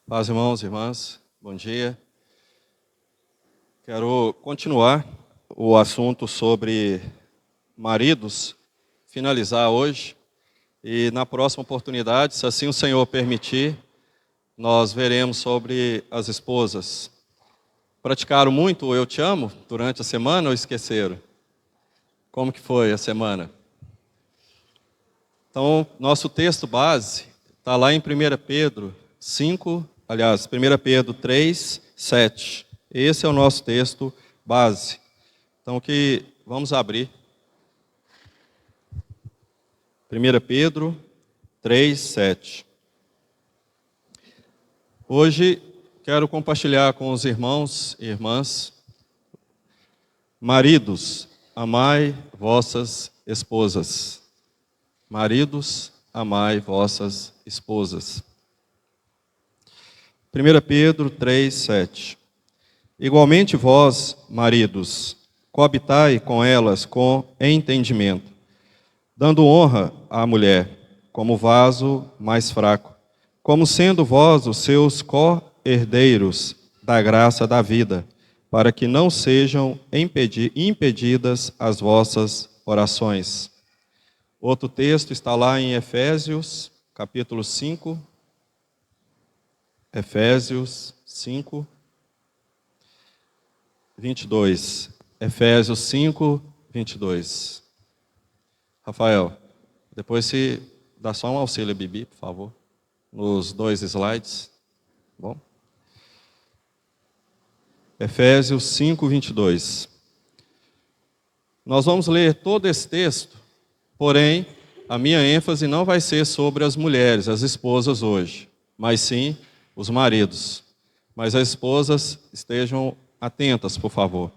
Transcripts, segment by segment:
Paz, irmãos e irmãs, bom dia. Quero continuar o assunto sobre maridos, finalizar hoje, e na próxima oportunidade, se assim o Senhor permitir, nós veremos sobre as esposas. Praticaram muito o Eu Te Amo durante a semana ou esqueceram? Como que foi a semana? Então, nosso texto base está lá em 1 Pedro 1 Pedro 3, 7. Esse é o nosso texto base. Então, vamos abrir. 1 Pedro 3, 7. Hoje, quero compartilhar com os irmãos e irmãs. Maridos, amai vossas esposas. Maridos, amai vossas esposas. 1 Pedro 3, 7. Igualmente vós, maridos, coabitai com elas com entendimento, dando honra à mulher, como vaso mais fraco, como sendo vós os seus co-herdeiros da graça da vida, para que não sejam impedidas as vossas orações. Outro texto está lá em Efésios, capítulo 5. Efésios 5, 22. Efésios 5, 22. Rafael, depois se dá só um auxílio a Bibi, por favor, nos 2 slides. Bom? Efésios 5, 22. Nós vamos ler todo esse texto, porém, a minha ênfase não vai ser sobre as mulheres, as esposas hoje, mas sim os maridos. Mas as esposas estejam atentas, por favor.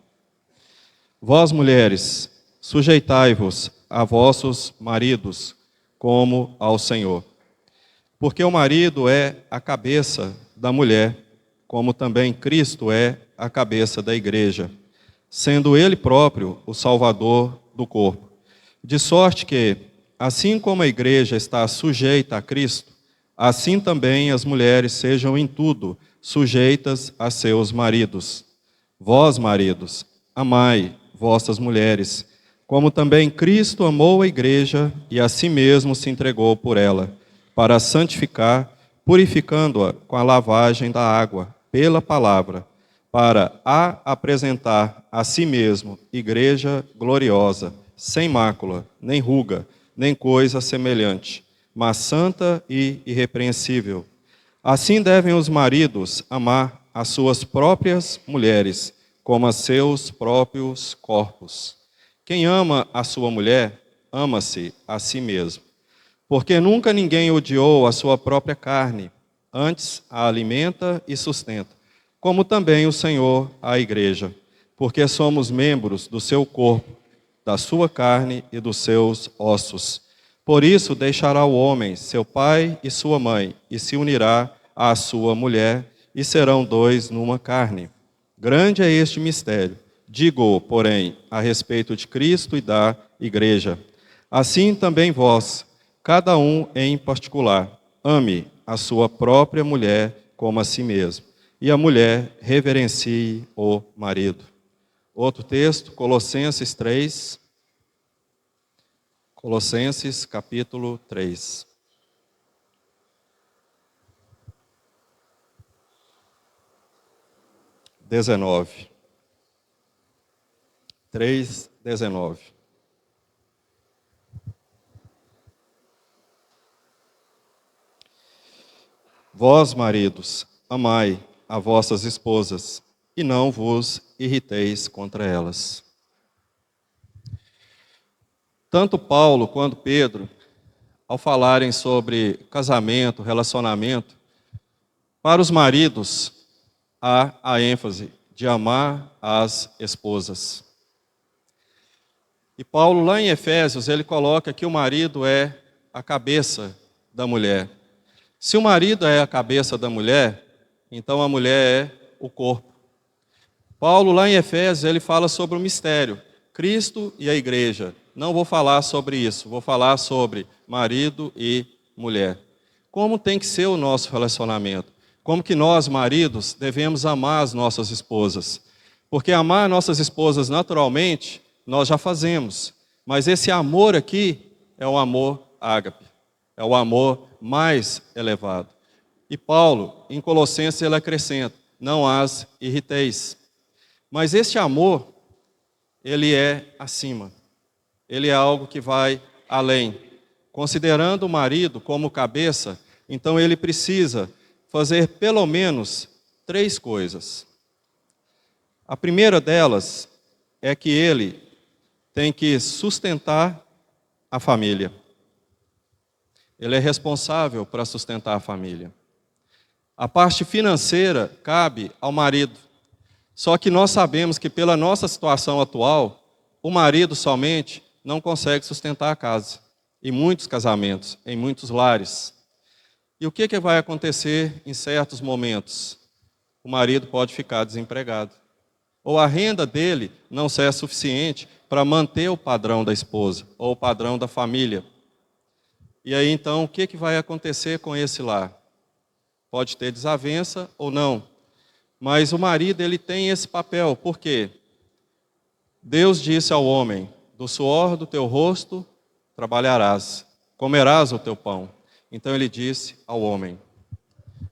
Vós, mulheres, sujeitai-vos a vossos maridos, como ao Senhor. Porque o marido é a cabeça da mulher, como também Cristo é a cabeça da igreja, sendo Ele próprio o Salvador do corpo. De sorte que, assim como a igreja está sujeita a Cristo, assim também as mulheres sejam em tudo sujeitas a seus maridos. Vós, maridos, amai vossas mulheres, como também Cristo amou a igreja e a si mesmo se entregou por ela, para a santificar, purificando-a com a lavagem da água, pela palavra, para a apresentar a si mesmo igreja gloriosa, sem mácula, nem ruga, nem coisa semelhante, mas santa e irrepreensível. Assim devem os maridos amar as suas próprias mulheres, como a seus próprios corpos. Quem ama a sua mulher, ama-se a si mesmo. Porque nunca ninguém odiou a sua própria carne, antes a alimenta e sustenta, como também o Senhor a igreja, porque somos membros do seu corpo, da sua carne e dos seus ossos. Por isso deixará o homem seu pai e sua mãe, e se unirá à sua mulher, e serão dois numa carne. Grande é este mistério. Digo, porém, a respeito de Cristo e da igreja. Assim também vós, cada um em particular, ame a sua própria mulher como a si mesmo, e a mulher reverencie o marido. Outro texto, Colossenses 3. Colossenses, capítulo 3. XIX. 3:19. Vós, maridos, amai a vossas esposas, e não vos irriteis contra elas. Tanto Paulo quanto Pedro, ao falarem sobre casamento, relacionamento, para os maridos, há a ênfase de amar as esposas. E Paulo, lá em Efésios, ele coloca que o marido é a cabeça da mulher. Se o marido é a cabeça da mulher, então a mulher é o corpo. Paulo, lá em Efésios, ele fala sobre o mistério, Cristo e a igreja. Não vou falar sobre isso, vou falar sobre marido e mulher. Como tem que ser o nosso relacionamento? como que nós, maridos, devemos amar as nossas esposas. Porque amar nossas esposas naturalmente, nós já fazemos. Mas esse amor aqui é o amor ágape. É o amor mais elevado. E Paulo, em Colossenses, ele acrescenta: não as irriteis. Mas este amor, ele é acima. Ele é algo que vai além. Considerando o marido como cabeça, então ele precisa fazer pelo menos 3 coisas. A primeira delas é que ele tem que sustentar a família. Ele é responsável para sustentar a família. A parte financeira cabe ao marido. Só que nós sabemos que pela nossa situação atual, o marido somente não consegue sustentar a casa. Em muitos casamentos, em muitos lares. E o que vai acontecer em certos momentos? O marido pode ficar desempregado. Ou a renda dele não ser suficiente para manter o padrão da esposa, ou o padrão da família. E aí então, o que vai acontecer com esse lar? Pode ter desavença ou não. Mas o marido, ele tem esse papel. Por quê? Deus disse ao homem: do suor do teu rosto trabalharás, comerás o teu pão. Então ele disse ao homem.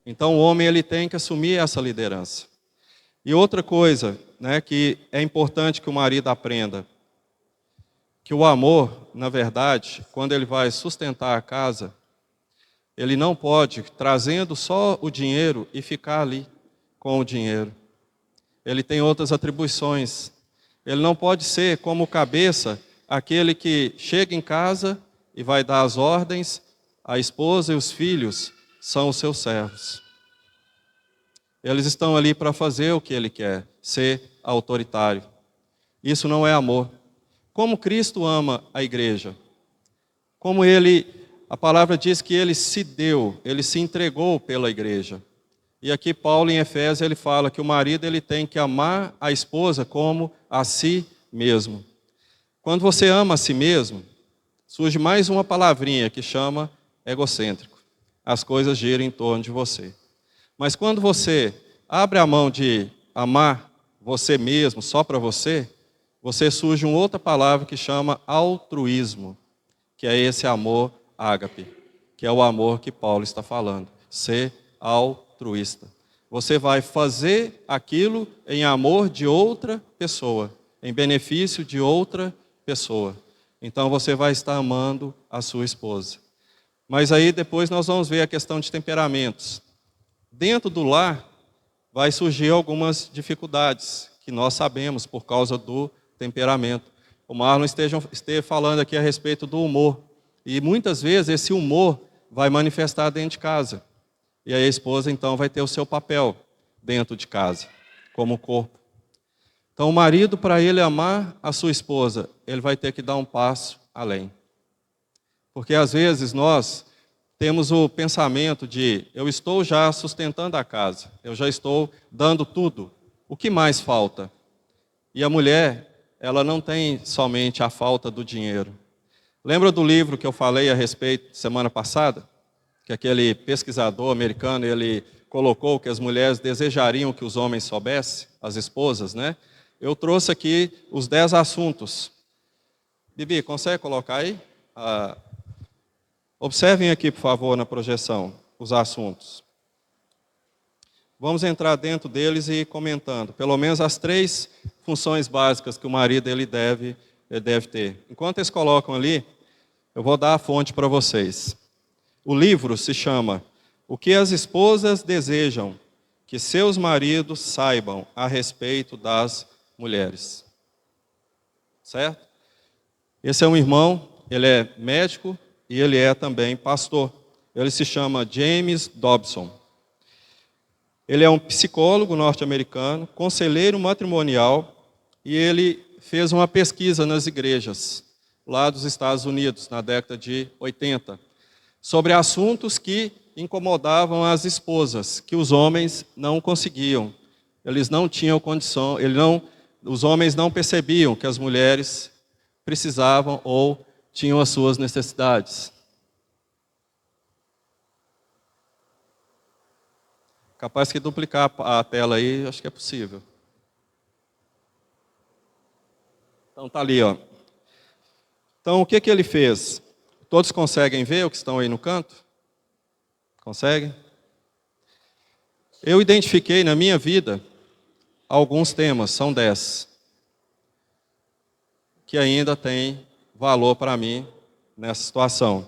Então o homem, ele tem que assumir essa liderança. E outra coisa, que é importante que o marido aprenda, que o amor, na verdade, quando ele vai sustentar a casa, ele não pode trazendo só o dinheiro e ficar ali com o dinheiro. Ele tem outras atribuições. Ele não pode ser como cabeça, aquele que chega em casa e vai dar as ordens, a esposa e os filhos são os seus servos. Eles estão ali para fazer o que ele quer, ser autoritário. Isso não é amor. Como Cristo ama a igreja, como a palavra diz que ele se deu, ele se entregou pela igreja. E aqui Paulo em Efésios ele fala que o marido ele tem que amar a esposa como a si mesmo. Quando você ama a si mesmo, surge mais uma palavrinha que chama egocêntrico. As coisas giram em torno de você. Mas quando você abre a mão de amar você mesmo, só para você surge uma outra palavra que chama altruísmo, que é esse amor ágape, que é o amor que Paulo está falando, ser altruísta. Você vai fazer aquilo em amor de outra pessoa, em benefício de outra pessoa. Então você vai estar amando a sua esposa. Mas aí depois nós vamos ver a questão de temperamentos. Dentro do lar vai surgir algumas dificuldades, que nós sabemos por causa do temperamento. O Marlon esteve falando aqui a respeito do humor. E muitas vezes esse humor vai manifestar dentro de casa. E aí a esposa então vai ter o seu papel dentro de casa, como corpo. Então o marido, para ele amar a sua esposa, ele vai ter que dar um passo além. Porque às vezes nós temos o pensamento de: eu estou já sustentando a casa, eu já estou dando tudo, o que mais falta? E a mulher, ela não tem somente a falta do dinheiro. Lembra do livro que eu falei a respeito semana passada? Que aquele pesquisador americano, ele colocou que as mulheres desejariam que os homens soubessem, as esposas, né? Eu trouxe aqui os 10 assuntos. Bibi, consegue colocar aí? Observem aqui, por favor, na projeção, os assuntos. Vamos entrar dentro deles e ir comentando. Pelo menos as 3 funções básicas que o marido ele deve ter. Enquanto eles colocam ali, eu vou dar a fonte para vocês. O livro se chama O que as esposas desejam que seus maridos saibam a respeito das mulheres. Certo? Esse é um irmão, ele é médico e ele é também pastor. Ele se chama James Dobson. Ele é um psicólogo norte-americano, conselheiro matrimonial, e ele fez uma pesquisa nas igrejas, lá dos Estados Unidos, na década de 80, sobre assuntos que incomodavam as esposas, que os homens não conseguiam. Eles não tinham condição, os homens não percebiam que as mulheres precisavam ou tinham as suas necessidades. Capaz que duplicar a tela aí, acho que é possível. Então tá ali, ó. Então o que ele fez? Todos conseguem ver o que estão aí no canto? Conseguem? Eu identifiquei na minha vida alguns temas, são 10, que ainda tem valor para mim nessa situação.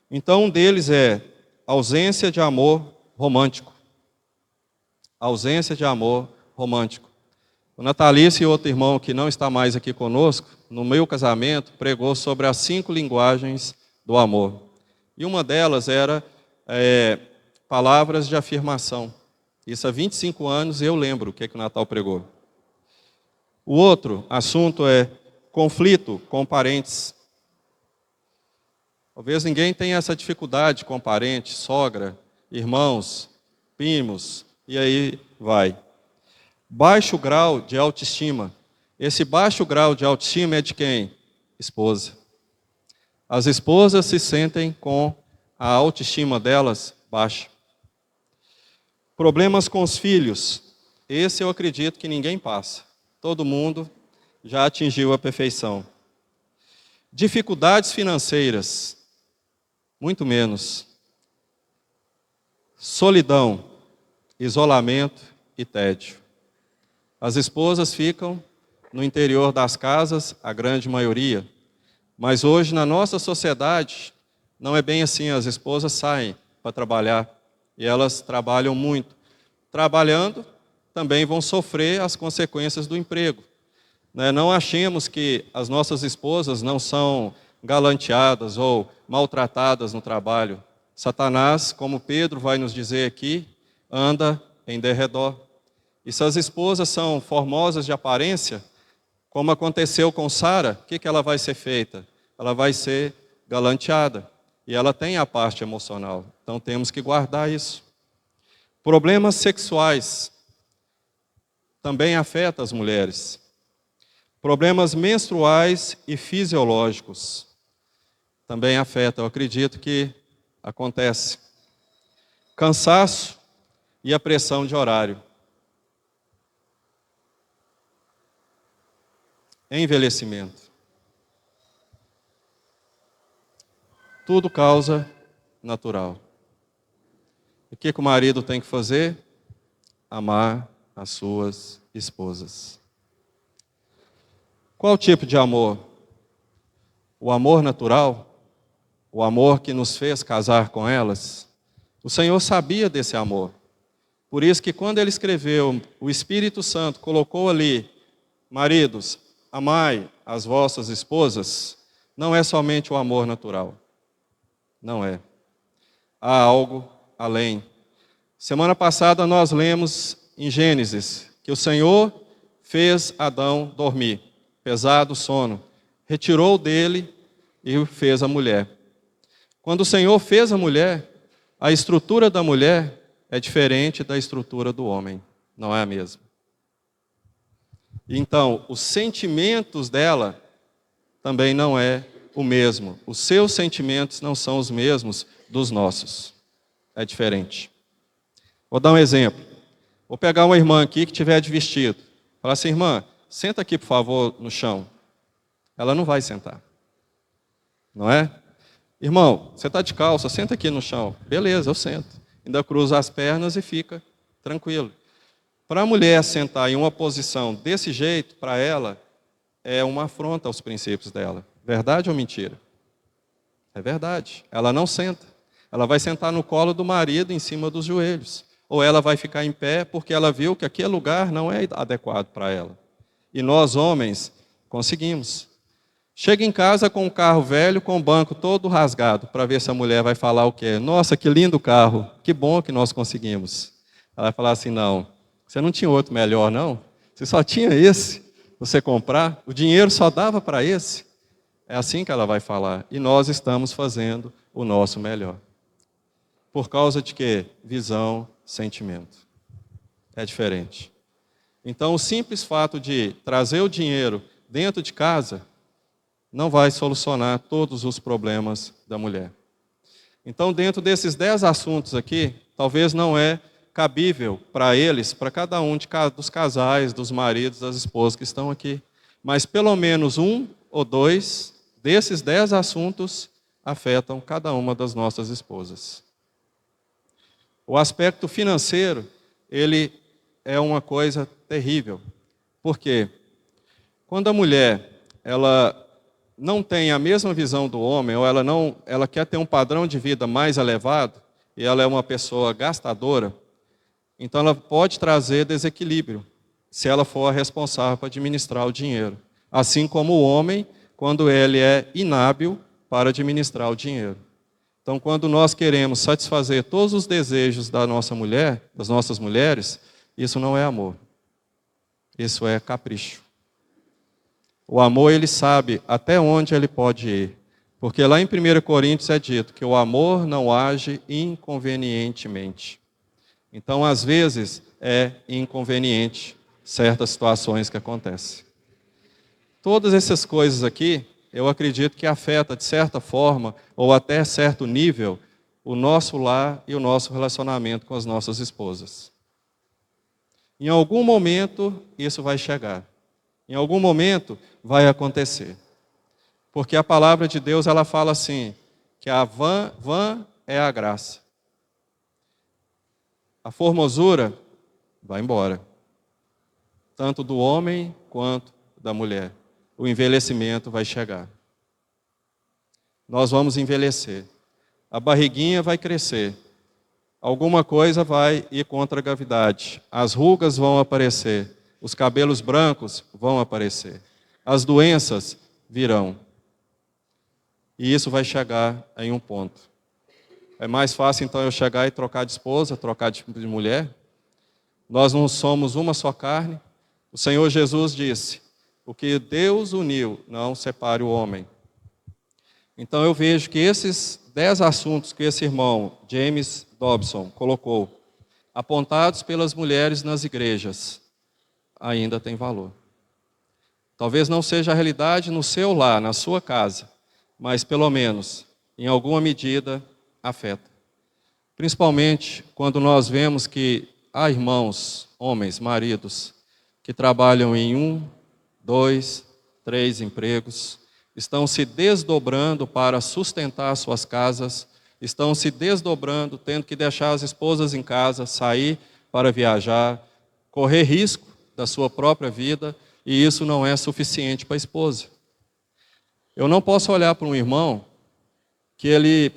Então um deles é ausência de amor romântico. Ausência de amor romântico. O Natalício e outro irmão que não está mais aqui conosco, no meu casamento, pregou sobre as 5 linguagens do amor. E uma delas era palavras de afirmação. Isso há 25 anos eu lembro o que o Natal pregou. O outro assunto é conflito com parentes. Talvez ninguém tenha essa dificuldade com parentes, sogra, irmãos, primos, e aí vai. Baixo grau de autoestima. Esse baixo grau de autoestima é de quem? Esposa. As esposas se sentem com a autoestima delas baixa. Problemas com os filhos. Esse eu acredito que ninguém passa. Todo mundo já atingiu a perfeição. Dificuldades financeiras. Muito menos. Solidão, isolamento e tédio. As esposas ficam no interior das casas, a grande maioria. Mas hoje, na nossa sociedade, não é bem assim. As esposas saem para trabalhar e elas trabalham muito. Trabalhando, também vão sofrer as consequências do emprego. Não achemos que as nossas esposas não são galanteadas ou maltratadas no trabalho. Satanás, como Pedro vai nos dizer aqui, anda em derredor. E se as esposas são formosas de aparência, como aconteceu com Sara, o que ela vai ser feita? Ela vai ser galanteada. E ela tem a parte emocional. Então temos que guardar isso. Problemas sexuais também afetam as mulheres. Problemas menstruais e fisiológicos também afetam. Eu acredito que acontece. Cansaço e a pressão de horário. Envelhecimento. Tudo causa natural. O que o marido tem que fazer? Amar as suas esposas. Qual tipo de amor? O amor natural? O amor que nos fez casar com elas? O Senhor sabia desse amor. Por isso que quando Ele escreveu, o Espírito Santo colocou ali, maridos, amai as vossas esposas, não é somente o amor natural. Não é. Há algo além. Semana passada nós lemos em Gênesis que o Senhor fez Adão dormir, pesado sono, retirou dele e fez a mulher. Quando o Senhor fez a mulher, a estrutura da mulher é diferente da estrutura do homem, não é a mesma. Então, os sentimentos dela também não é o mesmo. Os seus sentimentos não são os mesmos dos nossos. É diferente. Vou dar um exemplo. Vou pegar uma irmã aqui que estiver de vestido. Falar assim, irmã, senta aqui, por favor, no chão. Ela não vai sentar. Não é? Irmão, você está de calça, senta aqui no chão. Beleza, eu sento. Ainda cruza as pernas e fica tranquilo. Para a mulher sentar em uma posição desse jeito, para ela, é uma afronta aos princípios dela. Verdade ou mentira? É verdade. Ela não senta. Ela vai sentar no colo do marido, em cima dos joelhos. Ou ela vai ficar em pé porque ela viu que aquele lugar não é adequado para ela. E nós, homens, conseguimos. Chega em casa com um carro velho, com o banco todo rasgado, para ver se a mulher vai falar o quê? Nossa, que lindo carro, que bom que nós conseguimos. Ela vai falar assim, não, você não tinha outro melhor, não? Você só tinha esse, você comprar, o dinheiro só dava para esse. É assim que ela vai falar. E nós estamos fazendo o nosso melhor. Por causa de quê? Visão, sentimento. É diferente. Então, o simples fato de trazer o dinheiro dentro de casa não vai solucionar todos os problemas da mulher. Então, dentro desses 10 assuntos aqui, talvez não é cabível para eles, para cada um dos casais, dos maridos, das esposas que estão aqui. Mas pelo menos um ou dois desses 10 assuntos afetam cada uma das nossas esposas. O aspecto financeiro, ele é uma coisa terrível. Por quê? Quando a mulher, ela não tem a mesma visão do homem, ou ela quer ter um padrão de vida mais elevado, e ela é uma pessoa gastadora, então ela pode trazer desequilíbrio, se ela for a responsável para administrar o dinheiro. Assim como o homem, quando ele é inábil para administrar o dinheiro. Então, quando nós queremos satisfazer todos os desejos da nossa mulher, das nossas mulheres, isso não é amor. Isso é capricho. O amor, ele sabe até onde ele pode ir. Porque lá em 1 Coríntios é dito que o amor não age inconvenientemente. Então, às vezes, é inconveniente certas situações que acontecem. Todas essas coisas aqui, eu acredito que afeta de certa forma, ou até certo nível, o nosso lar e o nosso relacionamento com as nossas esposas. Em algum momento, isso vai chegar. Em algum momento, vai acontecer. Porque a palavra de Deus, ela fala assim, que a vã é a graça. A formosura vai embora. Tanto do homem quanto da mulher. O envelhecimento vai chegar. Nós vamos envelhecer. A barriguinha vai crescer. Alguma coisa vai ir contra a gravidade. As rugas vão aparecer. Os cabelos brancos vão aparecer. As doenças virão. E isso vai chegar em um ponto. É mais fácil então eu chegar e trocar de esposa, trocar de mulher? Nós não somos uma só carne. O Senhor Jesus disse, o que Deus uniu, não separe o homem. Então eu vejo que esses 10 assuntos que esse irmão, James Dobson, colocou, apontados pelas mulheres nas igrejas, ainda tem valor. Talvez não seja a realidade no seu lar, na sua casa, mas pelo menos, em alguma medida, afeta. Principalmente quando nós vemos que há irmãos, homens, maridos, que trabalham em 1, 2, 3 empregos, estão se desdobrando para sustentar suas casas, estão se desdobrando, tendo que deixar as esposas em casa, sair para viajar, correr risco da sua própria vida, e isso não é suficiente para a esposa. Eu não posso olhar para um irmão que ele...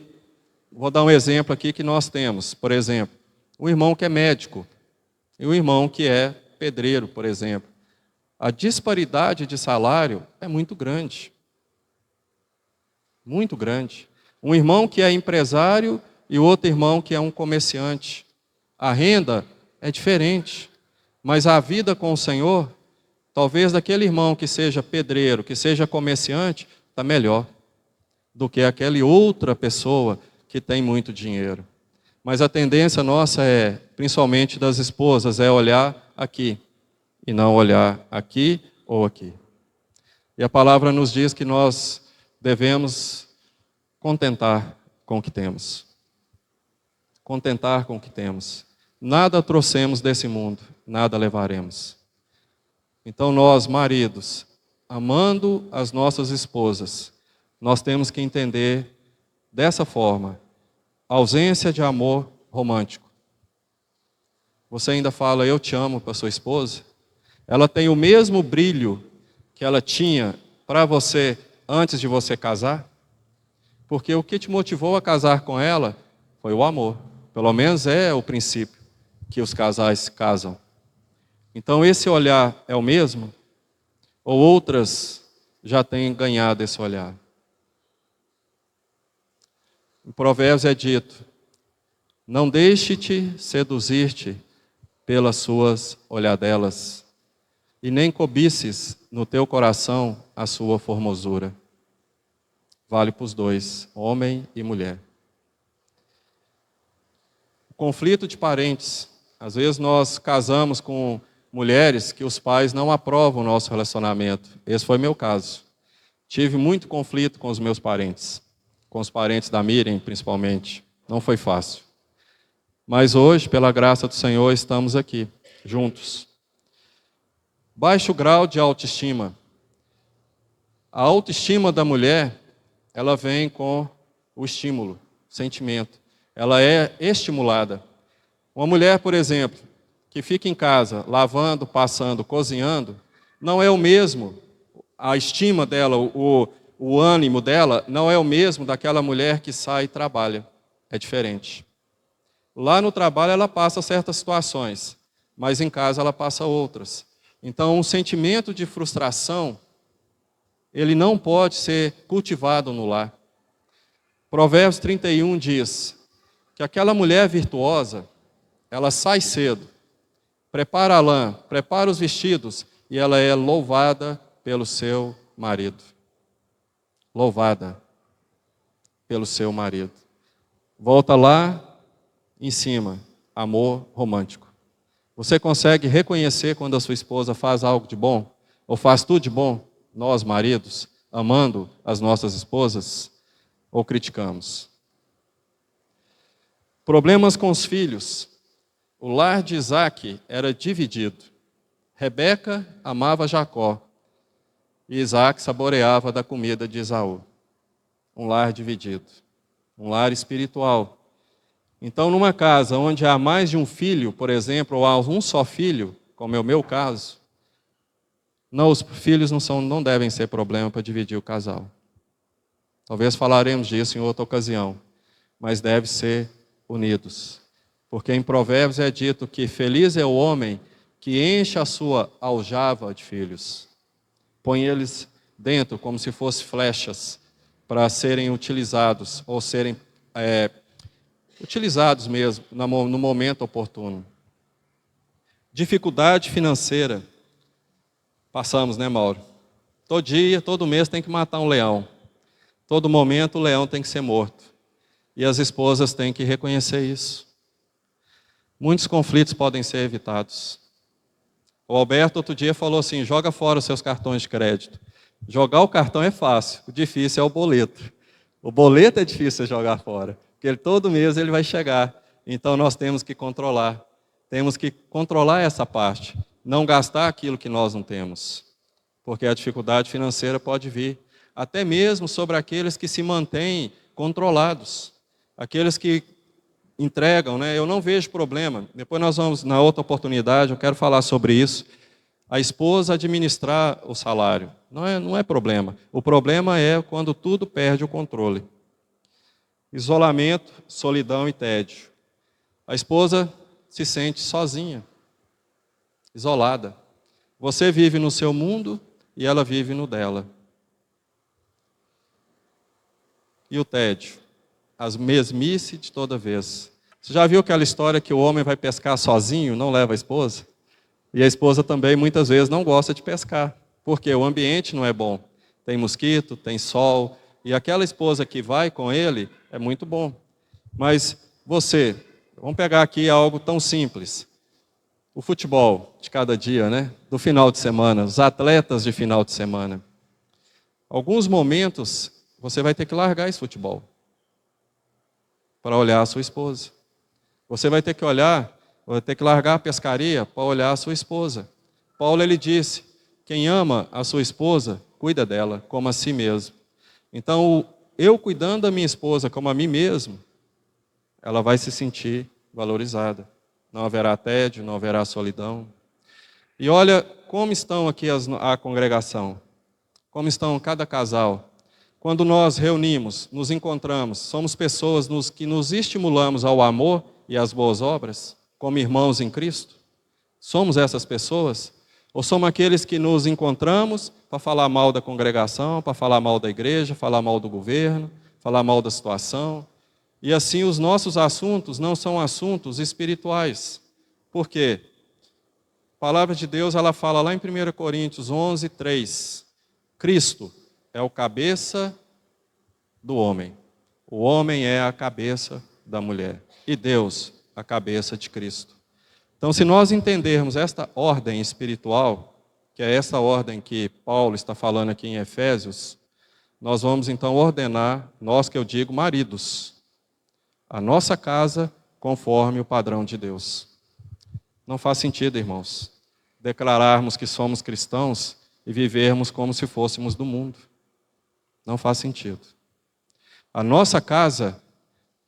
Vou dar um exemplo aqui que nós temos, por exemplo, um irmão que é médico e um irmão que é pedreiro, por exemplo. A disparidade de salário é muito grande. Muito grande. Um irmão que é empresário e outro irmão que é um comerciante. A renda é diferente, mas a vida com o Senhor, talvez daquele irmão que seja pedreiro, que seja comerciante, está melhor do que aquela outra pessoa que tem muito dinheiro. Mas a tendência nossa é, principalmente das esposas, é olhar aqui e não olhar aqui ou aqui. E a palavra nos diz que nós devemos contentar com o que temos. Contentar com o que temos. Nada trouxemos desse mundo, nada levaremos. Então nós, maridos, amando as nossas esposas, nós temos que entender dessa forma, ausência de amor romântico. Você ainda fala, eu te amo para sua esposa? Ela tem o mesmo brilho que ela tinha para você antes de você casar? Porque o que te motivou a casar com ela foi o amor. Pelo menos é o princípio que os casais se casam. Então esse olhar é o mesmo? Ou outras já têm ganhado esse olhar? Em Provérbios é dito, não deixe-te seduzir-te pelas suas olhadelas, e nem cobices no teu coração a sua formosura. Vale para os dois, homem e mulher. O conflito de parentes. Às vezes nós casamos com mulheres que os pais não aprovam o nosso relacionamento. Esse foi meu caso. Tive muito conflito com os meus parentes. Com os parentes da Miriam, principalmente. Não foi fácil. Mas hoje, pela graça do Senhor, estamos aqui, juntos. Baixo grau de autoestima. A autoestima da mulher, ela vem com o estímulo, o sentimento. Ela é estimulada. Uma mulher, por exemplo, que fica em casa, lavando, passando, cozinhando, não é o mesmo, a estima dela, o ânimo dela, não é o mesmo daquela mulher que sai e trabalha. É diferente. Lá no trabalho ela passa certas situações, mas em casa ela passa outras. Então, um sentimento de frustração, ele não pode ser cultivado no lar. Provérbios 31 diz que aquela mulher virtuosa, ela sai cedo, prepara a lã, prepara os vestidos e ela é louvada pelo seu marido. Louvada pelo seu marido. Volta lá em cima, amor romântico. Você consegue reconhecer quando a sua esposa faz algo de bom? Ou faz tudo de bom? Nós, maridos, amando as nossas esposas? Ou criticamos? Problemas com os filhos. O lar de Isaac era dividido. Rebeca amava Jacó e Isaac saboreava da comida de Esaú. Um lar dividido. Um lar espiritual. Então, numa casa onde há mais de um filho, por exemplo, ou há um só filho, como é o meu caso, não, os filhos não devem ser problema para dividir o casal. Talvez falaremos disso em outra ocasião, mas deve ser unidos. Porque em Provérbios é dito que feliz é o homem que enche a sua aljava de filhos. Põe eles dentro como se fossem flechas para serem utilizados, ou serem utilizados mesmo no momento oportuno. Dificuldade financeira. Passamos, né, Mauro? Todo dia, todo mês tem que matar um leão. Todo momento o leão tem que ser morto. E as esposas têm que reconhecer isso. Muitos conflitos podem ser evitados. O Alberto outro dia falou assim, joga fora os seus cartões de crédito. Jogar o cartão é fácil, o difícil é o boleto. O boleto é difícil de jogar fora, porque todo mês ele vai chegar. Então nós temos que controlar. Temos que controlar essa parte. Não gastar aquilo que nós não temos. Porque a dificuldade financeira pode vir até mesmo sobre aqueles que se mantêm controlados. Aqueles que entregam, né? Eu não vejo problema. Depois nós vamos, na outra oportunidade, eu quero falar sobre isso. A esposa administrar o salário. Não é problema. O problema é quando tudo perde o controle. Isolamento, solidão e tédio. A esposa se sente sozinha, isolada. Você vive no seu mundo e ela vive no dela. E o tédio? As mesmices de toda vez. Você já viu aquela história que o homem vai pescar sozinho, não leva a esposa? E a esposa também, muitas vezes, não gosta de pescar. Porque o ambiente não é bom. Tem mosquito, tem sol. E aquela esposa que vai com ele é muito bom. Mas você, vamos pegar aqui algo tão simples. O futebol de cada dia, né? Do final de semana, os atletas de final de semana. Alguns momentos, você vai ter que largar esse futebol para olhar a sua esposa. Você vai ter que largar a pescaria para olhar a sua esposa. Paulo, ele disse, quem ama a sua esposa, cuida dela como a si mesmo. Então, eu cuidando da minha esposa como a mim mesmo, ela vai se sentir valorizada. Não haverá tédio, não haverá solidão. E olha como estão aqui a congregação, como estão cada casal. Quando nós reunimos, nos encontramos, somos pessoas que nos estimulamos ao amor e às boas obras, como irmãos em Cristo? Somos essas pessoas? Ou somos aqueles que nos encontramos para falar mal da congregação, para falar mal da igreja, falar mal do governo, falar mal da situação? E assim os nossos assuntos não são assuntos espirituais. Por quê? A palavra de Deus, ela fala lá em 1 Coríntios 11, 3. Cristo é o cabeça do homem. O homem é a cabeça da mulher. E Deus, a cabeça de Cristo. Então, se nós entendermos esta ordem espiritual, que é essa ordem que Paulo está falando aqui em Efésios, nós vamos então ordenar, nós que eu digo maridos, a nossa casa conforme o padrão de Deus. Não faz sentido, irmãos, declararmos que somos cristãos e vivermos como se fôssemos do mundo. Não faz sentido. A nossa casa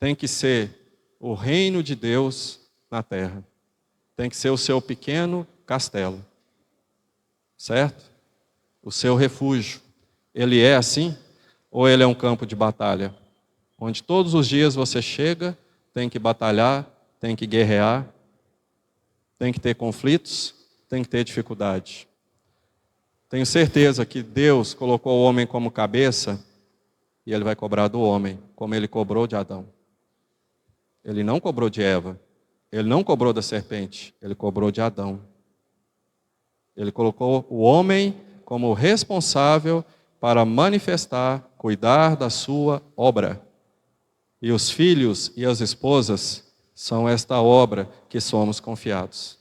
tem que ser o reino de Deus na terra. Tem que ser o seu pequeno castelo. Certo? O seu refúgio. Ele é assim? Ou ele é um campo de batalha? Onde todos os dias você chega, tem que batalhar, tem que guerrear, tem que ter conflitos, tem que ter dificuldade. Tenho certeza que Deus colocou o homem como cabeça e Ele vai cobrar do homem, como Ele cobrou de Adão. Ele não cobrou de Eva, Ele não cobrou da serpente, Ele cobrou de Adão. Ele colocou o homem como responsável para manifestar, cuidar da sua obra. E os filhos e as esposas são esta obra que somos confiados.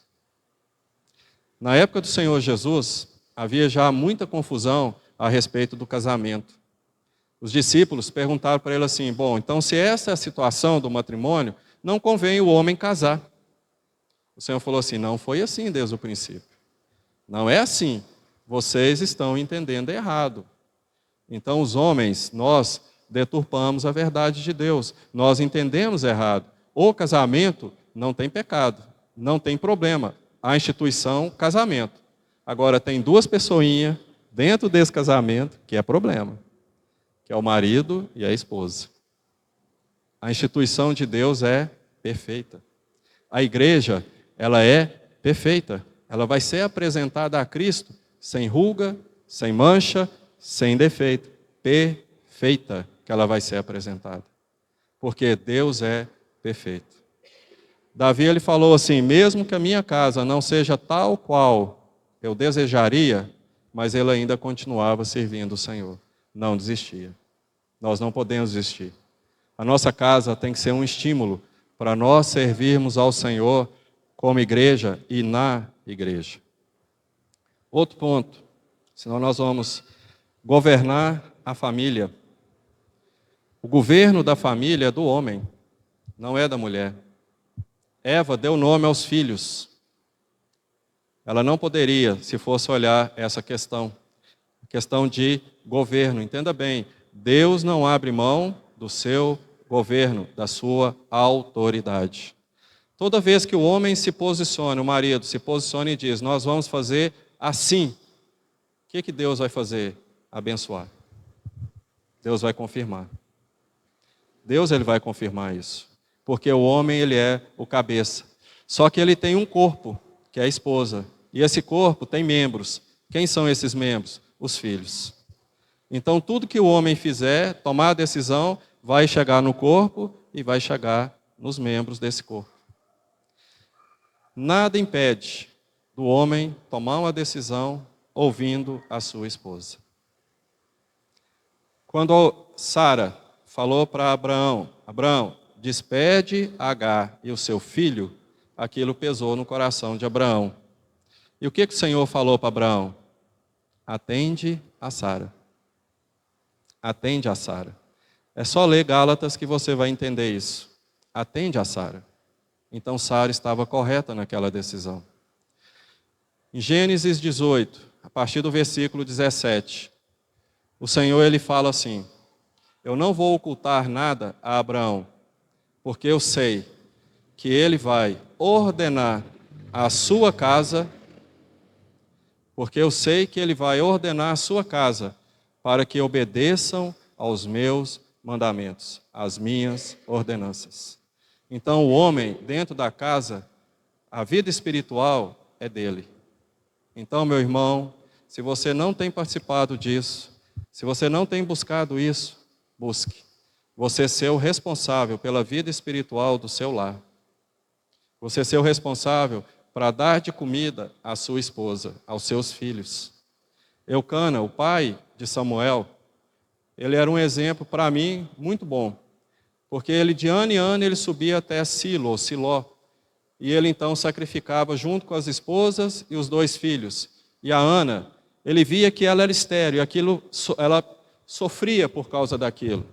Na época do Senhor Jesus, havia já muita confusão a respeito do casamento. Os discípulos perguntaram para ele assim: bom, então se essa é a situação do matrimônio, não convém o homem casar. O Senhor falou assim: não foi assim desde o princípio. Não é assim. Vocês estão entendendo errado. Então os homens, nós deturpamos a verdade de Deus. Nós entendemos errado. O casamento não tem pecado, não tem problema. A instituição, casamento. Agora tem duas pessoinhas dentro desse casamento que é problema, que é o marido e a esposa. A instituição de Deus é perfeita. A igreja, ela é perfeita. Ela vai ser apresentada a Cristo sem ruga, sem mancha, sem defeito. Perfeita que ela vai ser apresentada. Porque Deus é perfeito. Davi, ele falou assim: mesmo que a minha casa não seja tal qual eu desejaria, mas ele ainda continuava servindo o Senhor. Não desistia. Nós não podemos desistir. A nossa casa tem que ser um estímulo para nós servirmos ao Senhor como igreja e na igreja. Outro ponto, senão nós vamos governar a família. O governo da família é do homem, não é da mulher. Eva deu nome aos filhos. Ela não poderia, se fosse olhar essa questão de governo. Entenda bem, Deus não abre mão do seu governo, da sua autoridade. Toda vez que o homem se posiciona, o marido se posiciona e diz: nós vamos fazer assim, o que Deus vai fazer? Abençoar. Deus vai confirmar. Deus, ele vai confirmar isso. Porque o homem, ele é o cabeça. Só que ele tem um corpo, que é a esposa. E esse corpo tem membros. Quem são esses membros? Os filhos. Então, tudo que o homem fizer, tomar a decisão, vai chegar no corpo e vai chegar nos membros desse corpo. Nada impede do homem tomar uma decisão ouvindo a sua esposa. Quando Sara falou para Abraão: Abraão, despede Agar e o seu filho, aquilo pesou no coração de Abraão. E o que o Senhor falou para Abraão? Atende a Sara. Atende a Sara. É só ler Gálatas que você vai entender isso. Atende a Sara. Então Sara estava correta naquela decisão. Em Gênesis 18, a partir do versículo 17, o Senhor, ele fala assim: eu não vou ocultar nada a Abraão, porque eu sei que ele vai ordenar a sua casa, para que obedeçam aos meus mandamentos, às minhas ordenanças. Então o homem dentro da casa, a vida espiritual é dele. Então, meu irmão, se você não tem participado disso, se você não tem buscado isso, busque. Você ser o responsável pela vida espiritual do seu lar. Você ser o responsável para dar de comida à sua esposa, aos seus filhos. Eucana, o pai de Samuel, ele era um exemplo para mim muito bom. Porque ele de ano em ano ele subia até Siló. E ele então sacrificava junto com as esposas e os 2 filhos. E a Ana, ele via que ela era estéril, e ela sofria por causa daquilo.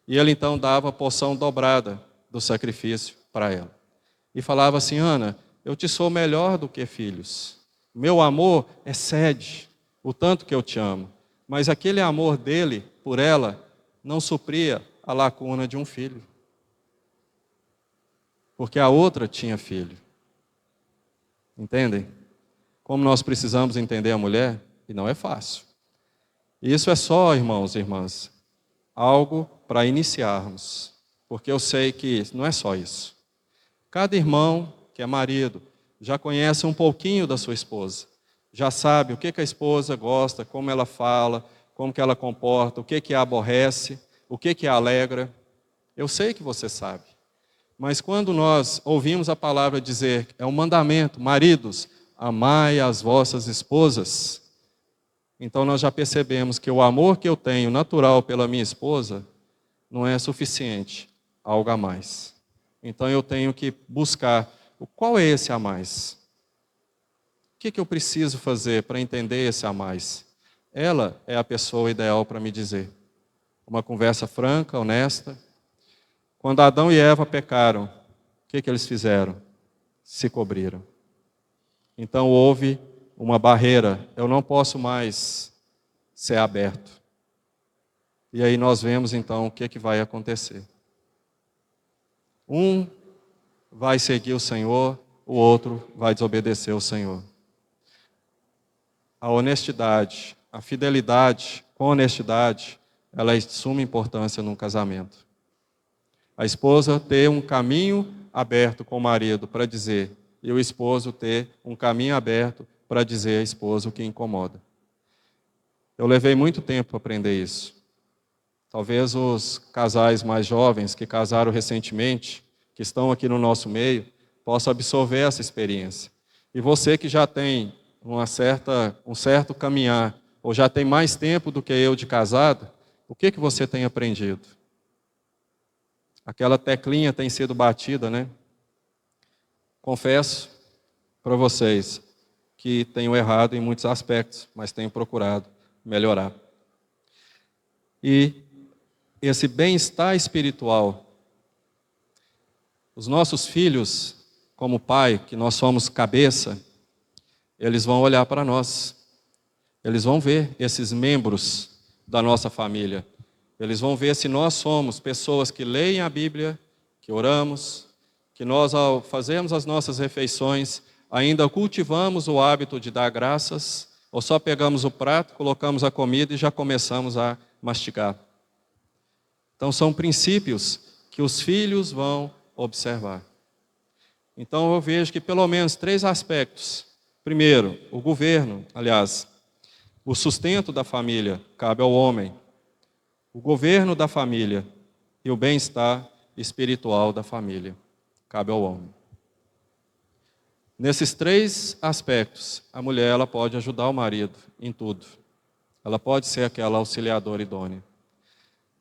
E ele então dava a porção dobrada do sacrifício para ela. E falava assim: Ana, eu te sou melhor do que filhos. Meu amor excede o tanto que eu te amo. Mas aquele amor dele por ela não supria a lacuna de um filho. Porque a outra tinha filho. Entendem? Como nós precisamos entender a mulher, e não é fácil. E isso é só, irmãos e irmãs, algo para iniciarmos. Porque eu sei que não é só isso. Cada irmão que é marido já conhece um pouquinho da sua esposa. Já sabe o que a esposa gosta, como ela fala, como que ela comporta, o que a aborrece, o que a alegra. Eu sei que você sabe. Mas quando nós ouvimos a palavra dizer, é um mandamento, maridos, amai as vossas esposas, então nós já percebemos que o amor que eu tenho natural pela minha esposa não é suficiente, algo a mais. Então eu tenho que buscar, qual é esse a mais? O que eu preciso fazer para entender esse a mais? Ela é a pessoa ideal para me dizer. Uma conversa franca, honesta. Quando Adão e Eva pecaram, o que eles fizeram? Se cobriram. Então houve uma barreira. Eu não posso mais ser aberto. E aí nós vemos então o que vai acontecer. Um vai seguir o Senhor, o outro vai desobedecer o Senhor. A honestidade, a fidelidade com honestidade, ela é de suma importância num casamento. A esposa ter um caminho aberto com o marido para dizer, e o esposo ter um caminho aberto para dizer à esposa o que incomoda. Eu levei muito tempo para aprender isso. Talvez os casais mais jovens que casaram recentemente, que estão aqui no nosso meio, possam absorver essa experiência. E você que já tem um certo caminhar, ou já tem mais tempo do que eu de casado, o que você tem aprendido? Aquela teclinha tem sido batida, né? Confesso para vocês que tenho errado em muitos aspectos, mas tenho procurado melhorar. E esse bem-estar espiritual, os nossos filhos, como pai, que nós somos cabeça, eles vão olhar para nós. Eles vão ver esses membros da nossa família. Eles vão ver se nós somos pessoas que leem a Bíblia, que oramos, que nós, ao fazermos as nossas refeições, ainda cultivamos o hábito de dar graças, ou só pegamos o prato, colocamos a comida e já começamos a mastigar. Então, são princípios que os filhos vão observar. Então, eu vejo que pelo menos 3 aspectos. Primeiro, o governo, o sustento da família cabe ao homem. O governo da família e o bem-estar espiritual da família cabe ao homem. Nesses 3 aspectos, a mulher ela pode ajudar o marido em tudo. Ela pode ser aquela auxiliadora idônea.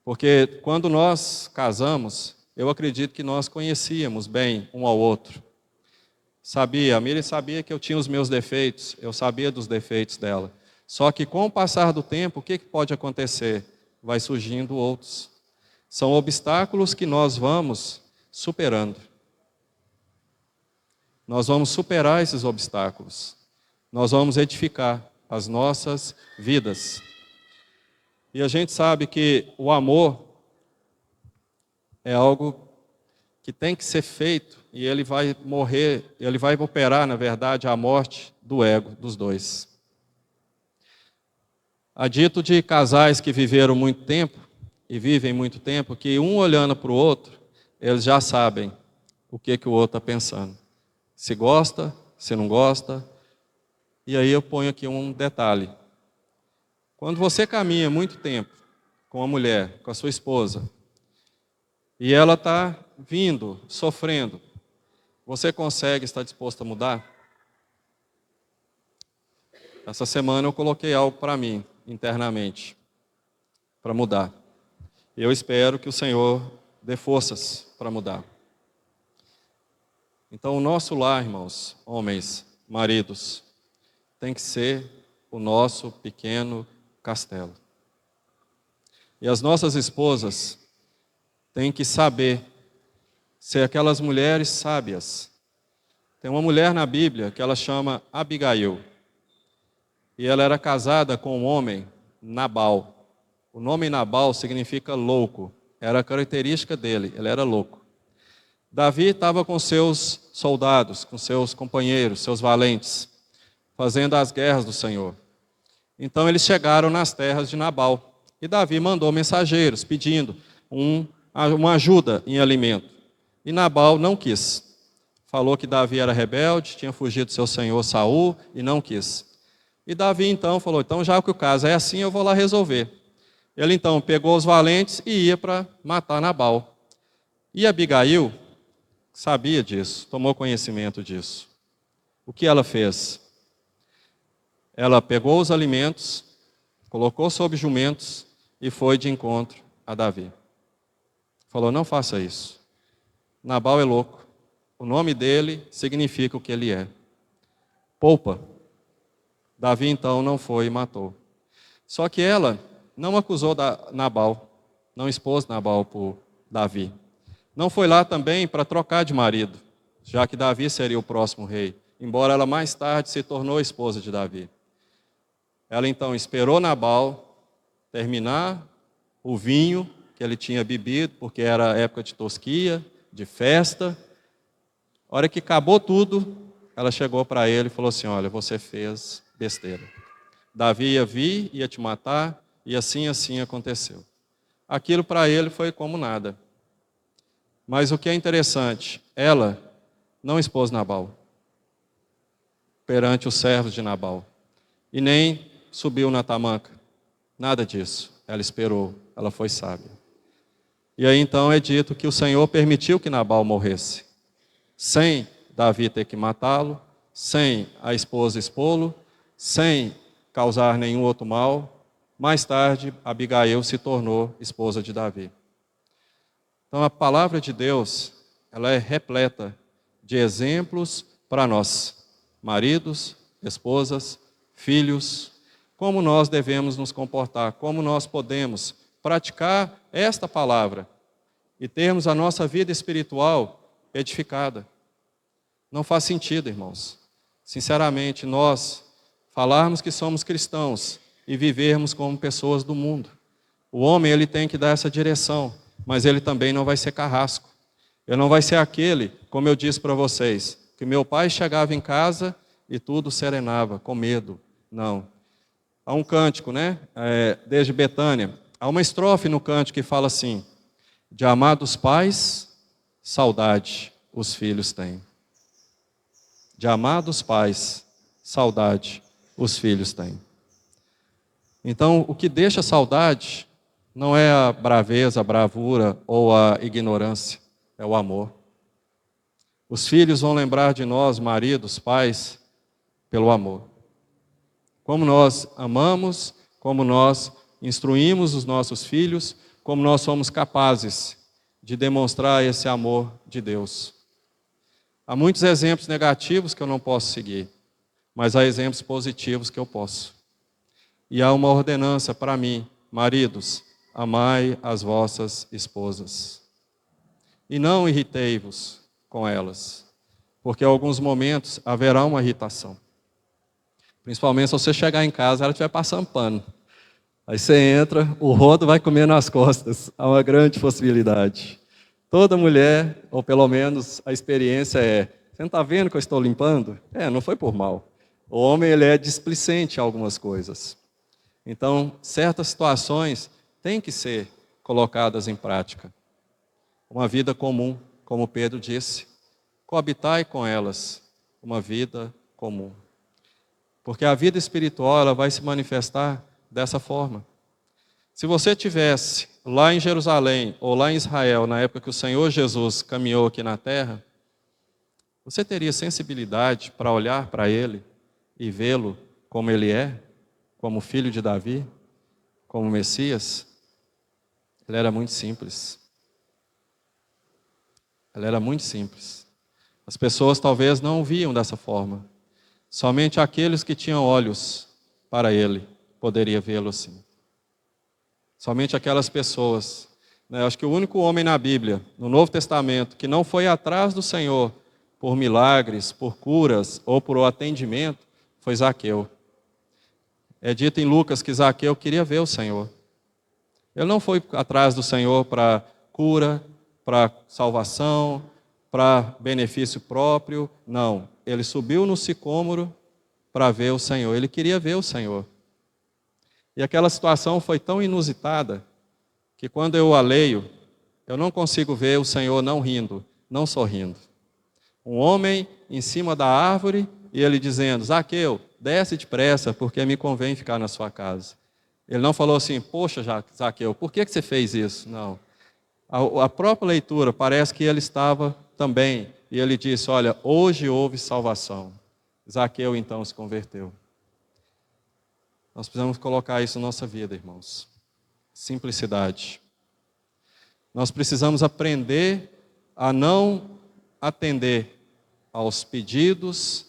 Porque quando nós casamos, eu acredito que nós conhecíamos bem um ao outro. A Miriam sabia que eu tinha os meus defeitos, eu sabia dos defeitos dela. Só que com o passar do tempo, o que pode acontecer? Vai surgindo outros. São obstáculos que nós vamos superando. Nós vamos superar esses obstáculos. Nós vamos edificar as nossas vidas. E a gente sabe que o amor é algo que tem que ser feito e ele vai morrer, ele vai operar, na verdade, a morte do ego dos dois. Há dito de casais que viveram muito tempo e vivem muito tempo, que um olhando para o outro, eles já sabem o que o outro está pensando. Se gosta, se não gosta. E aí eu ponho aqui um detalhe. Quando você caminha muito tempo com a mulher, com a sua esposa, e ela está vindo, sofrendo, você consegue estar disposto a mudar? Essa semana eu coloquei algo para mim, internamente, para mudar. Eu espero que o Senhor dê forças para mudar. Então, o nosso lar, irmãos, homens, maridos, tem que ser o nosso pequeno castelo. E as nossas esposas têm que saber ser aquelas mulheres sábias. Tem uma mulher na Bíblia que ela chama Abigail. E ela era casada com um homem, Nabal. O nome Nabal significa louco. Era a característica dele, ele era louco. Davi estava com seus soldados, com seus companheiros, seus valentes, fazendo as guerras do Senhor. Então eles chegaram nas terras de Nabal. E Davi mandou mensageiros pedindo uma ajuda em alimento. E Nabal não quis. Falou que Davi era rebelde, tinha fugido do seu senhor Saul e não quis. E Davi então falou, então já que o caso é assim, eu vou lá resolver. Ele então pegou os valentes e ia para matar Nabal. E Abigail sabia disso, tomou conhecimento disso. O que ela fez? Ela pegou os alimentos, colocou sobre jumentos e foi de encontro a Davi. Falou, não faça isso. Nabal é louco. O nome dele significa o que ele é. Poupa. Davi então não foi e matou. Só que ela não acusou Nabal, não expôs Nabal por Davi. Não foi lá também para trocar de marido, já que Davi seria o próximo rei, embora ela mais tarde se tornou esposa de Davi. Ela então esperou Nabal terminar o vinho que ele tinha bebido, porque era época de tosquia, de festa. A hora que acabou tudo, ela chegou para ele e falou assim, olha, você fez besteira. Davi ia vir, ia te matar, e assim aconteceu. Aquilo para ele foi como nada. Mas o que é interessante, ela não expôs Nabal perante os servos de Nabal. E nem subiu na tamanca. Nada disso. Ela esperou, ela foi sábia. E aí então é dito que o Senhor permitiu que Nabal morresse, sem Davi ter que matá-lo, sem a esposa expô-lo, sem causar nenhum outro mal. Mais tarde, Abigail se tornou esposa de Davi. Então a palavra de Deus, ela é repleta de exemplos para nós, maridos, esposas, filhos, como nós devemos nos comportar, como nós podemos praticar esta palavra e termos a nossa vida espiritual edificada. Não faz sentido, irmãos. Sinceramente, nós falarmos que somos cristãos e vivermos como pessoas do mundo. O homem, ele tem que dar essa direção, mas ele também não vai ser carrasco. Ele não vai ser aquele, como eu disse para vocês, que meu pai chegava em casa e tudo serenava, com medo. Não. Há um cântico, né? Desde Betânia. Há uma estrofe no cântico que fala assim, de amados pais, saudade os filhos têm. De amados pais, saudade os filhos têm. Então, o que deixa saudade não é a braveza, a bravura ou a ignorância, é o amor. Os filhos vão lembrar de nós, maridos, pais, pelo amor. Como nós amamos, como nós instruímos os nossos filhos, como nós somos capazes de demonstrar esse amor de Deus. Há muitos exemplos negativos que eu não posso seguir, mas há exemplos positivos que eu posso. E há uma ordenança para mim, maridos, amai as vossas esposas. E não irritei-vos com elas, porque em alguns momentos haverá uma irritação. Principalmente se você chegar em casa, ela estiver passando pano. Aí você entra, o rodo vai comer nas costas. Há uma grande possibilidade. Toda mulher, ou pelo menos a experiência é, você não está vendo que eu estou limpando? Não foi por mal. O homem, ele é displicente em algumas coisas. Então, certas situações têm que ser colocadas em prática. Uma vida comum, como Pedro disse, coabitai com elas, uma vida comum. Porque a vida espiritual, ela vai se manifestar dessa forma. Se você tivesse lá em Jerusalém ou lá em Israel, na época que o Senhor Jesus caminhou aqui na terra, você teria sensibilidade para olhar para Ele e vê-lo como Ele é, como filho de Davi, como Messias? Ele era muito simples. Ele era muito simples. As pessoas talvez não o viam dessa forma. Somente aqueles que tinham olhos para Ele poderiam vê-lo assim. Somente aquelas pessoas, né? Acho que o único homem na Bíblia, no Novo Testamento, que não foi atrás do Senhor por milagres, por curas ou por atendimento, foi Zaqueu. É dito em Lucas que Zaqueu queria ver o Senhor. Ele não foi atrás do Senhor para cura, para salvação, para benefício próprio. Não. Ele subiu no sicômoro para ver o Senhor. Ele queria ver o Senhor. E aquela situação foi tão inusitada que quando eu a leio, eu não consigo ver o Senhor não rindo, não sorrindo. Um homem em cima da árvore e ele dizendo: Zaqueu, desce depressa, porque me convém ficar na sua casa. Ele não falou assim: poxa, Zaqueu, por que você fez isso? Não. A própria leitura parece que ele estava também, e ele disse: olha, hoje houve salvação. Zaqueu então se converteu. Nós precisamos colocar isso na nossa vida, irmãos. Simplicidade. Nós precisamos aprender a não atender aos pedidos,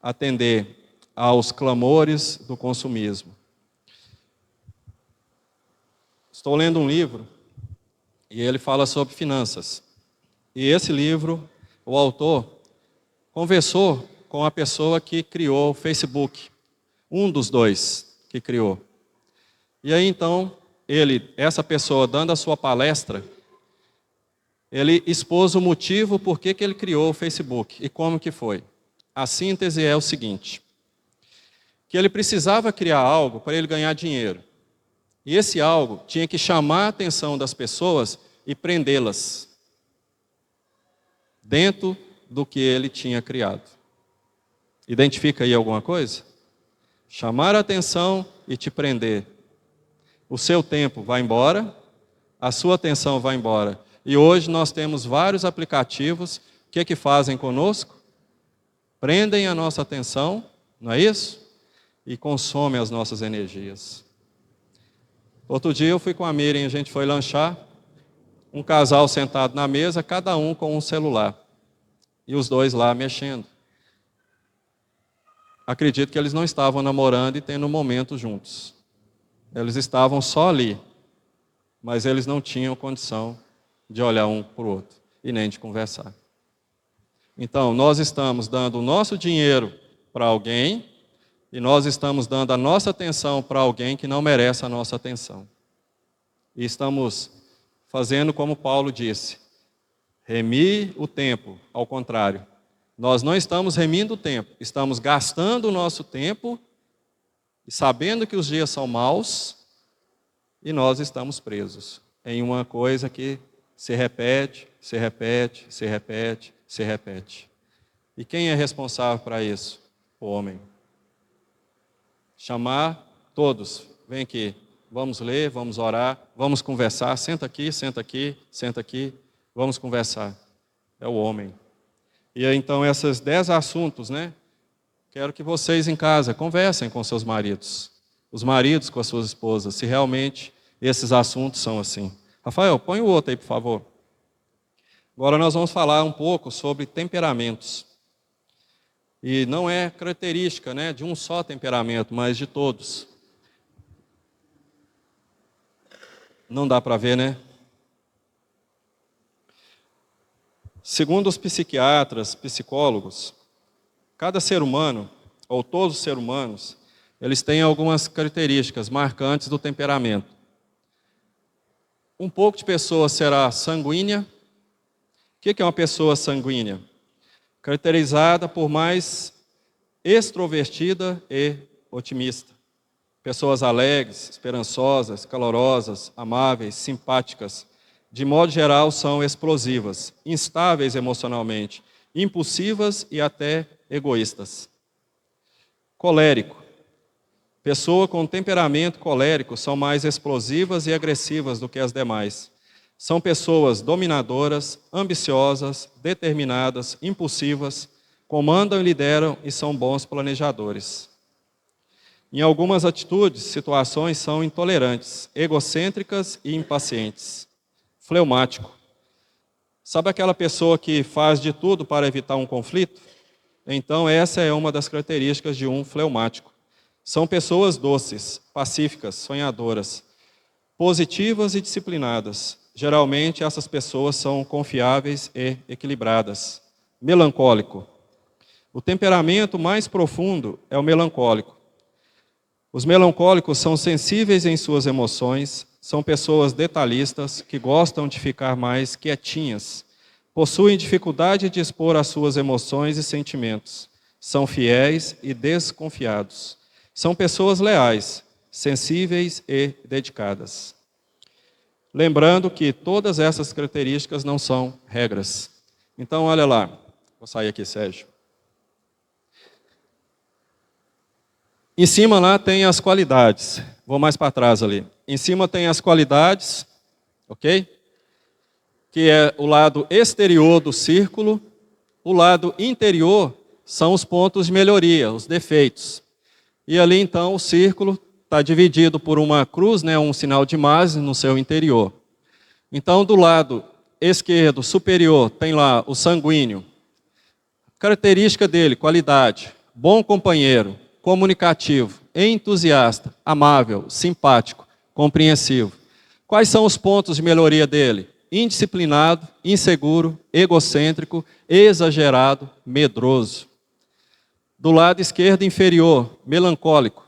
atender aos clamores do consumismo. Estou lendo um livro e ele fala sobre finanças. E esse livro, o autor conversou com a pessoa que criou o Facebook, um dos dois que criou. E aí então, essa pessoa dando a sua palestra, ele expôs o motivo por que ele criou o Facebook e como que foi. A síntese é o seguinte: que ele precisava criar algo para ele ganhar dinheiro. E esse algo tinha que chamar a atenção das pessoas e prendê-las dentro do que ele tinha criado. Identifica aí alguma coisa? Chamar a atenção e te prender. O seu tempo vai embora, a sua atenção vai embora. E hoje nós temos vários aplicativos, o que fazem conosco? Prendem a nossa atenção, não é isso? E consomem as nossas energias. Outro dia eu fui com a Miriam, a gente foi lanchar, um casal sentado na mesa, cada um com um celular. E os dois lá mexendo. Acredito que eles não estavam namorando e tendo um momento juntos. Eles estavam só ali, mas eles não tinham condição de olhar um para o outro e nem de conversar. Então, nós estamos dando o nosso dinheiro para alguém e nós estamos dando a nossa atenção para alguém que não merece a nossa atenção. E estamos fazendo como Paulo disse, remir o tempo, ao contrário. Nós não estamos remindo o tempo, estamos gastando o nosso tempo, sabendo que os dias são maus, e nós estamos presos em uma coisa que se repete, se repete, se repete, se repete. E quem é responsável para isso? O homem. Chamar todos, vem aqui, vamos ler, vamos orar, vamos conversar, senta aqui, senta aqui, senta aqui, vamos conversar. É o homem. E aí, então, esses 10 assuntos, né? Quero que vocês em casa conversem com seus maridos, os maridos com as suas esposas, se realmente esses assuntos são assim. Rafael, põe o outro aí, por favor. Agora nós vamos falar um pouco sobre temperamentos. E não é característica, né, de um só temperamento, mas de todos. Não dá para ver, né? Segundo os psiquiatras, psicólogos, cada ser humano, ou todos os seres humanos, eles têm algumas características marcantes do temperamento. Um pouco de pessoa será sanguínea. O que é uma pessoa sanguínea? Caracterizada por mais extrovertida e otimista. Pessoas alegres, esperançosas, calorosas, amáveis, simpáticas. De modo geral, são explosivas, instáveis emocionalmente, impulsivas e até egoístas. Colérico. Pessoa com temperamento colérico são mais explosivas e agressivas do que as demais. São pessoas dominadoras, ambiciosas, determinadas, impulsivas, comandam e lideram e são bons planejadores. Em algumas atitudes, situações são intolerantes, egocêntricas e impacientes. Fleumático. Sabe aquela pessoa que faz de tudo para evitar um conflito? Então essa é uma das características de um fleumático. São pessoas doces, pacíficas, sonhadoras, positivas e disciplinadas. geralmente essas pessoas são confiáveis e equilibradas. Melancólico. O temperamento mais profundo é o melancólico. Os melancólicos são sensíveis em suas emoções, são pessoas detalhistas que gostam de ficar mais quietinhas, possuem dificuldade de expor as suas emoções e sentimentos, são fiéis e desconfiados. São pessoas leais, sensíveis e dedicadas. Lembrando que todas essas características não são regras. Então, olha lá. Vou sair aqui, Sérgio. Em cima lá tem as qualidades. Vou mais para trás ali. Em cima tem as qualidades, ok? Que é o lado exterior do círculo. O lado interior são os pontos de melhoria, os defeitos. E ali então o círculo está dividido por uma cruz, né, um sinal de mais no seu interior. Então do lado esquerdo superior tem lá o sanguíneo. Característica dele, qualidade, bom companheiro, comunicativo, entusiasta, amável, simpático, compreensivo. Quais são os pontos de melhoria dele? Indisciplinado, inseguro, egocêntrico, exagerado, medroso. Do lado esquerdo inferior, melancólico,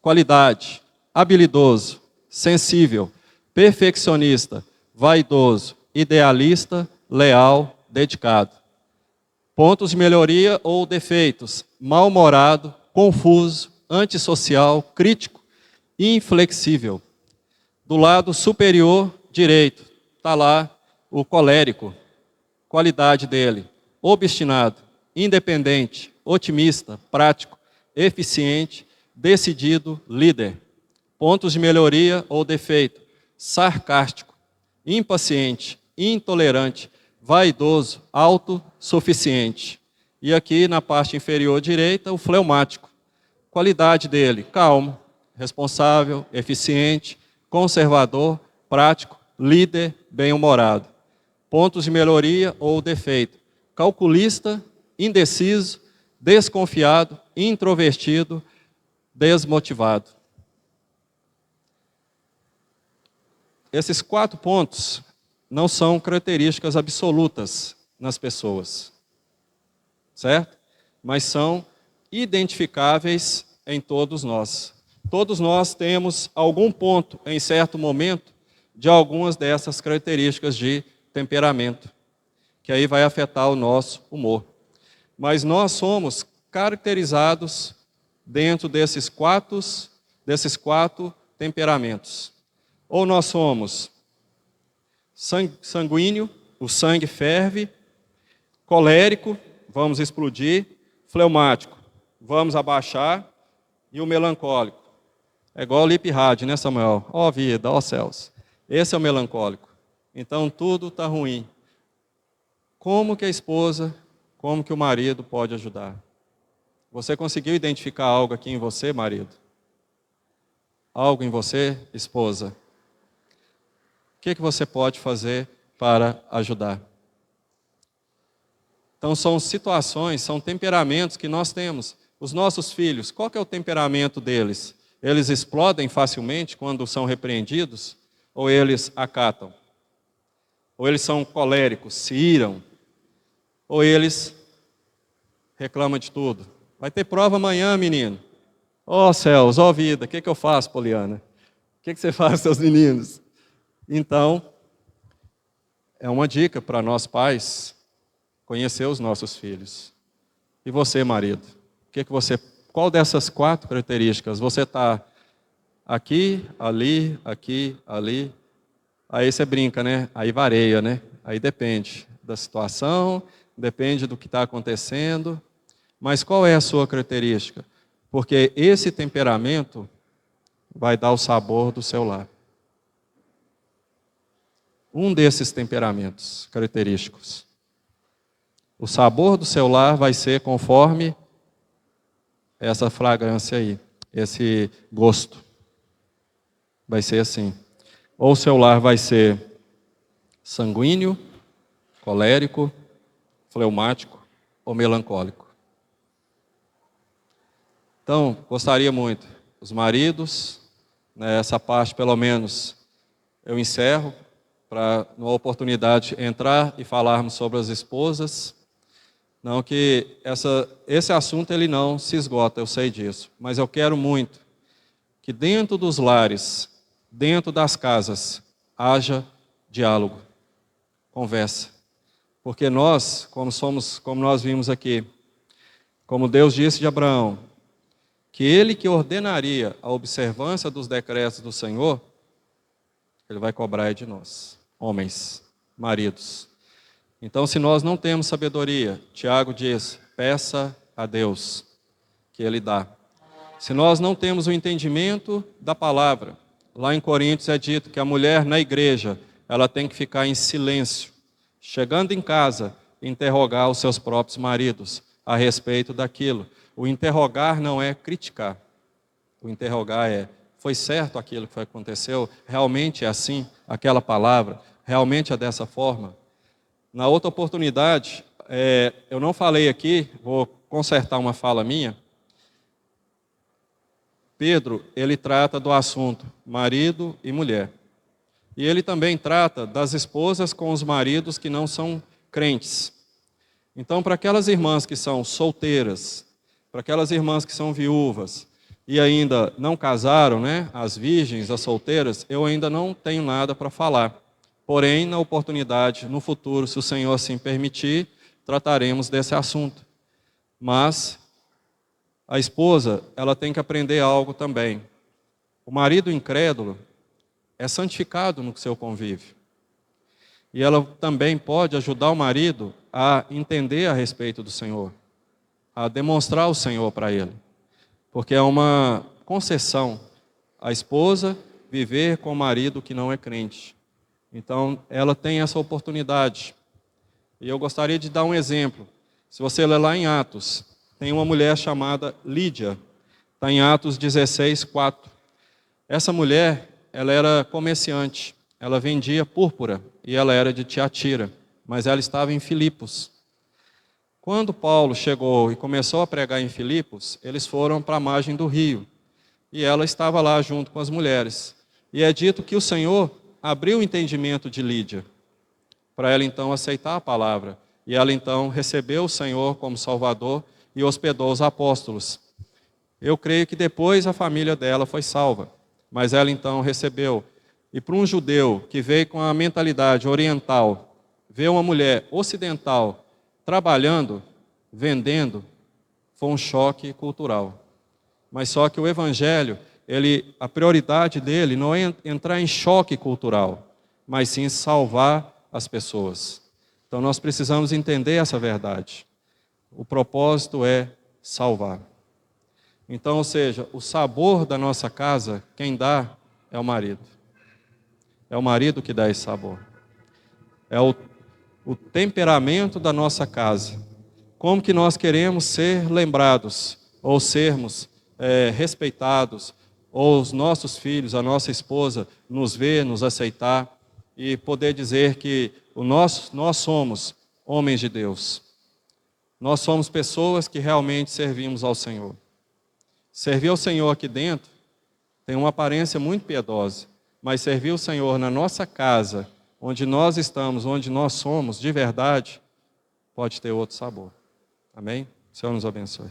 qualidade, habilidoso, sensível, perfeccionista, vaidoso, idealista, leal, dedicado. Pontos de melhoria ou defeitos, mal-humorado, confuso, antissocial, crítico, inflexível. Do lado superior direito, está lá o colérico, qualidade dele, obstinado, independente, otimista, prático, eficiente, decidido, líder. Pontos de melhoria ou defeito, sarcástico, impaciente, intolerante, vaidoso, autossuficiente. E aqui na parte inferior direita, o fleumático. Qualidade dele, calmo, responsável, eficiente, conservador, prático, líder, bem-humorado. Pontos de melhoria ou defeito, calculista, indeciso, desconfiado, introvertido, desmotivado. Esses 4 pontos não são características absolutas nas pessoas, certo? Mas são identificáveis em todos nós. Todos nós temos algum ponto, em certo momento, de algumas dessas características de temperamento, que aí vai afetar o nosso humor. Mas nós somos caracterizados dentro desses quatro temperamentos. Ou nós somos sanguíneo, o sangue ferve, colérico, vamos explodir, fleumático, vamos abaixar, e o melancólico. É igual o lip rádio, né, Samuel? Ó vida, ó céus. Esse é o melancólico. Então tudo está ruim. Como que a esposa, como que o marido pode ajudar? Você conseguiu identificar algo aqui em você, marido? Algo em você, esposa? O que você pode fazer para ajudar? Então são situações, são temperamentos que nós temos. Os nossos filhos, qual que é o temperamento deles? Eles explodem facilmente quando são repreendidos? Ou eles acatam? Ou eles são coléricos, se iram? Ou eles reclamam de tudo? Vai ter prova amanhã, menino. Ó céus, ó vida, o que eu faço, Poliana? O que você faz, seus meninos? Então, é uma dica para nós pais, conhecer os nossos filhos. E você, marido? Qual dessas 4 características? Você está aqui, ali, aí você brinca, né? Aí varia, né? Aí depende da situação, depende do que está acontecendo. Mas qual é a sua característica? Porque esse temperamento vai dar o sabor do seu lar. Um desses temperamentos característicos. O sabor do seu lar vai ser conforme essa fragrância aí, esse gosto. Vai ser assim. Ou o seu lar vai ser sanguíneo, colérico, fleumático ou melancólico. Então, gostaria muito, os maridos, nessa parte pelo menos eu encerro, para, numa oportunidade, entrar e falarmos sobre as esposas. Não que esse assunto ele não se esgota, eu sei disso. Mas eu quero muito que dentro dos lares, dentro das casas, haja diálogo, conversa. Porque nós, como nós vimos aqui, como Deus disse de Abraão, que ele que ordenaria a observância dos decretos do Senhor, ele vai cobrar de nós, homens, maridos. Então, se nós não temos sabedoria, Tiago diz, peça a Deus, que Ele dá. Se nós não temos o entendimento da palavra, lá em Coríntios é dito que a mulher na igreja, ela tem que ficar em silêncio, chegando em casa, interrogar os seus próprios maridos a respeito daquilo. O interrogar não é criticar. O interrogar é, foi certo aquilo que aconteceu? Realmente é assim? Aquela palavra? Realmente é dessa forma? Na outra oportunidade, eu não falei aqui, vou consertar uma fala minha. Pedro, ele trata do assunto marido e mulher. E ele também trata das esposas com os maridos que não são crentes. Então, para aquelas irmãs que são solteiras, para aquelas irmãs que são viúvas e ainda não casaram, né, as virgens, as solteiras, eu ainda não tenho nada para falar. Porém, na oportunidade, no futuro, se o Senhor assim permitir, trataremos desse assunto. Mas a esposa, ela tem que aprender algo também. O marido incrédulo é santificado no seu convívio. E ela também pode ajudar o marido a entender a respeito do Senhor, a demonstrar o Senhor para ele. Porque é uma concessão a esposa viver com o marido que não é crente. Então, ela tem essa oportunidade. E eu gostaria de dar um exemplo. Se você ler lá em Atos, tem uma mulher chamada Lídia. Está em Atos 16, 4. Essa mulher, ela era comerciante. Ela vendia púrpura e ela era de Tiatira. Mas ela estava em Filipos. Quando Paulo chegou e começou a pregar em Filipos, eles foram para a margem do rio. E ela estava lá junto com as mulheres. E é dito que o Senhor abriu o entendimento de Lídia, para ela então aceitar a palavra. E ela então recebeu o Senhor como Salvador e hospedou os apóstolos. Eu creio que depois a família dela foi salva, mas ela então recebeu. E para um judeu que veio com a mentalidade oriental, ver uma mulher ocidental trabalhando, vendendo, foi um choque cultural. Mas só que o Evangelho, a prioridade dele não é entrar em choque cultural, mas sim salvar as pessoas. Então nós precisamos entender essa verdade. O propósito é salvar. Então, ou seja, o sabor da nossa casa, quem dá é o marido. É o marido que dá esse sabor. É o temperamento da nossa casa. Como que nós queremos ser lembrados, ou sermos respeitados, ou os nossos filhos, a nossa esposa, nos ver, nos aceitar, e poder dizer que nós somos homens de Deus. Nós somos pessoas que realmente servimos ao Senhor. Servir ao Senhor aqui dentro tem uma aparência muito piedosa, mas servir o Senhor na nossa casa, onde nós estamos, onde nós somos, de verdade, pode ter outro sabor. Amém? O Senhor nos abençoe.